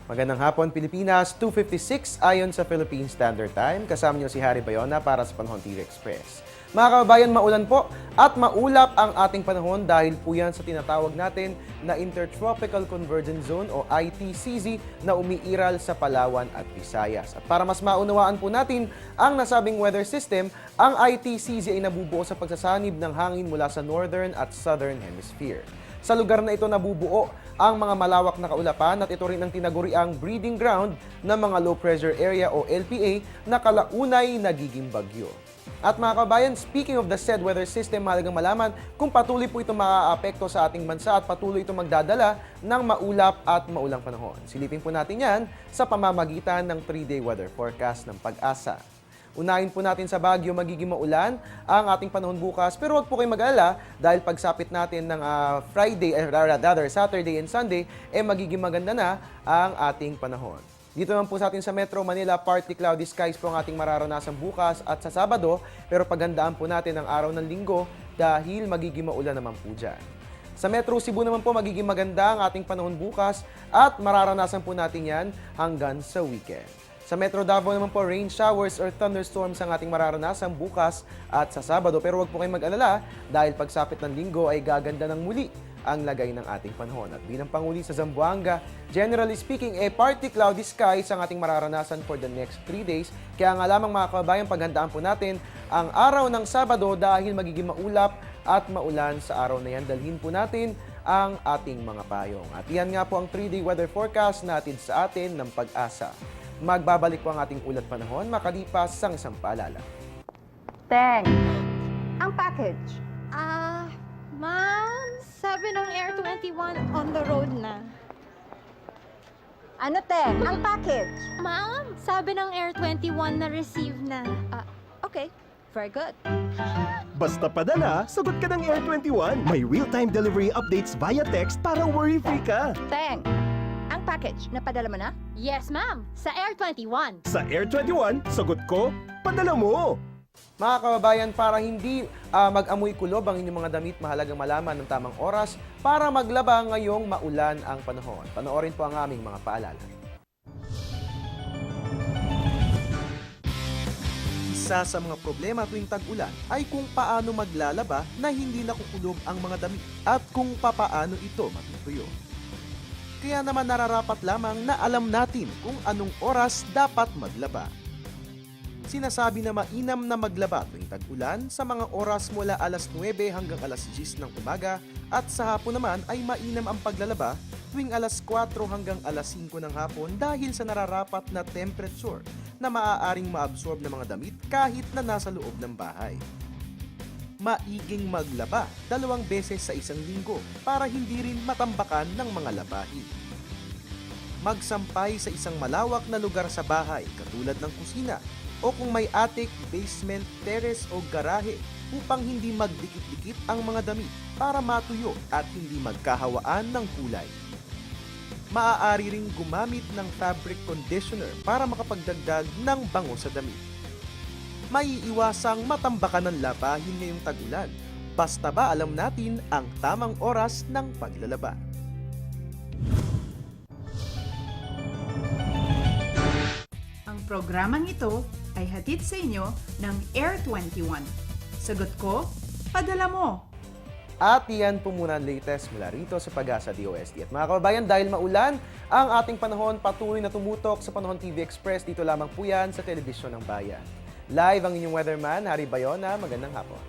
Magandang hapon, Pilipinas. 2:56 ayon sa Philippine Standard Time. Kasama niyo si Harry Bayona para sa Panahon TV Express. Mga kababayan, maulan po at maulap ang ating panahon dahil po yan sa tinatawag natin na Intertropical Convergence Zone o ITCZ na umiiral sa Palawan at Visayas. At para mas maunawaan po natin ang nasabing weather system, ang ITCZ ay nabubuo sa pagsasanib ng hangin mula sa Northern at Southern Hemisphere. Sa lugar na ito nabubuo ang mga malawak na kaulapan at ito rin ang tinaguriang breeding ground ng mga low pressure area o LPA na kalaunay nagiging bagyo. At mga kabayan, speaking of the said weather system, mahalagang malaman kung patuloy po ito makaaapekto sa ating bansa at patuloy ito magdadala ng maulap at maulang panahon. Silipin po natin yan sa pamamagitan ng 3-day weather forecast ng Pag-asa. Unahin po natin sa Baguio, magiging maulan ang ating panahon bukas. Pero huwag po kayong mag-alala dahil pagsapit natin ng Saturday and Sunday, magiging maganda na ang ating panahon. Dito naman po sa atin sa Metro Manila, partly cloudy skies po ang ating mararanasan bukas at sa Sabado. Pero paghandaan po natin ang araw ng Linggo dahil magiging maulan naman po dyan. Sa Metro Cebu naman po, magiging maganda ang ating panahon bukas at mararanasan po natin yan hanggang sa weekend. Sa Metro Davao naman po, rain showers or thunderstorms ang ating mararanasan bukas at sa Sabado. Pero huwag po kayong mag-alala dahil pagsapit ng Linggo ay gaganda ng muli ang lagay ng ating panahon. At bilang panguli sa Zamboanga, generally speaking, partly cloudy skies ang ating mararanasan for the next 3 days. Kaya nga lamang mga kababayan, paghandaan po natin ang araw ng Sabado dahil magiging maulap at maulan sa araw na yan. Dalhin po natin ang ating mga payong. At yan nga po ang 3-day weather forecast natin sa atin ng Pag-asa. Magbabalik po ang ating ulat panahon makalipas sang isang paalala. Teng, ang package. Ma'am, sabi ng Air 21 on the road na. Ano, Teng? Ang package. Ma'am, sabi ng Air 21 na receive na. Okay, very good. Basta padala, sagot ka ng Air 21. May real-time delivery updates via text para worry-free ka. Teng, ang package, napadala mo na? Yes, ma'am, sa Air 21. Sa Air 21, sagot ko, padala mo. Mga kababayan, para hindi mag-amoy kulob ang inyong mga damit, mahalagang malaman ng tamang oras para maglaba ngayong maulan ang panahon. Panoorin po ang aming mga paalala. Isa sa mga problema tuwing tag-ulan ay kung paano maglalaba na hindi nakukulob ang mga damit at kung papaano ito matutuyo. Kaya naman nararapat lamang na alam natin kung anong oras dapat maglaba. Sinasabi na mainam na maglaba tuwing tag-ulan sa mga oras mula alas 9 hanggang alas 10 ng umaga at sa hapon naman ay mainam ang paglalaba tuwing alas 4 hanggang alas 5 ng hapon dahil sa nararapat na temperature na maaaring maabsorb ng mga damit kahit na nasa loob ng bahay. Maiging maglaba 2 beses sa isang linggo para hindi rin matambakan ng mga labahin. Magsampay sa isang malawak na lugar sa bahay katulad ng kusina o kung may attic, basement, terrace o garahe upang hindi magdikit-dikit ang mga damit para matuyo at hindi magkahawaan ng kulay. Maaari ring gumamit ng fabric conditioner para makapagdagdag ng bango sa damit. Maiiwasang matambakan ng labahin ngayong tag-ulan. Basta ba alam natin ang tamang oras ng paglalaba? Ang programang ito ay hatid sa inyo ng Air 21. Sagot ko, padala mo! At iyan po muna ang latest mula rito sa Pag-asa DOST. At mga kababayan, dahil maulan ang ating panahon, patuloy na tumutok sa Panahon TV Express. Dito lamang po yan sa Telebisyon ng Bayan. Live ang inyong weatherman, Harry Bayona. Magandang hapon.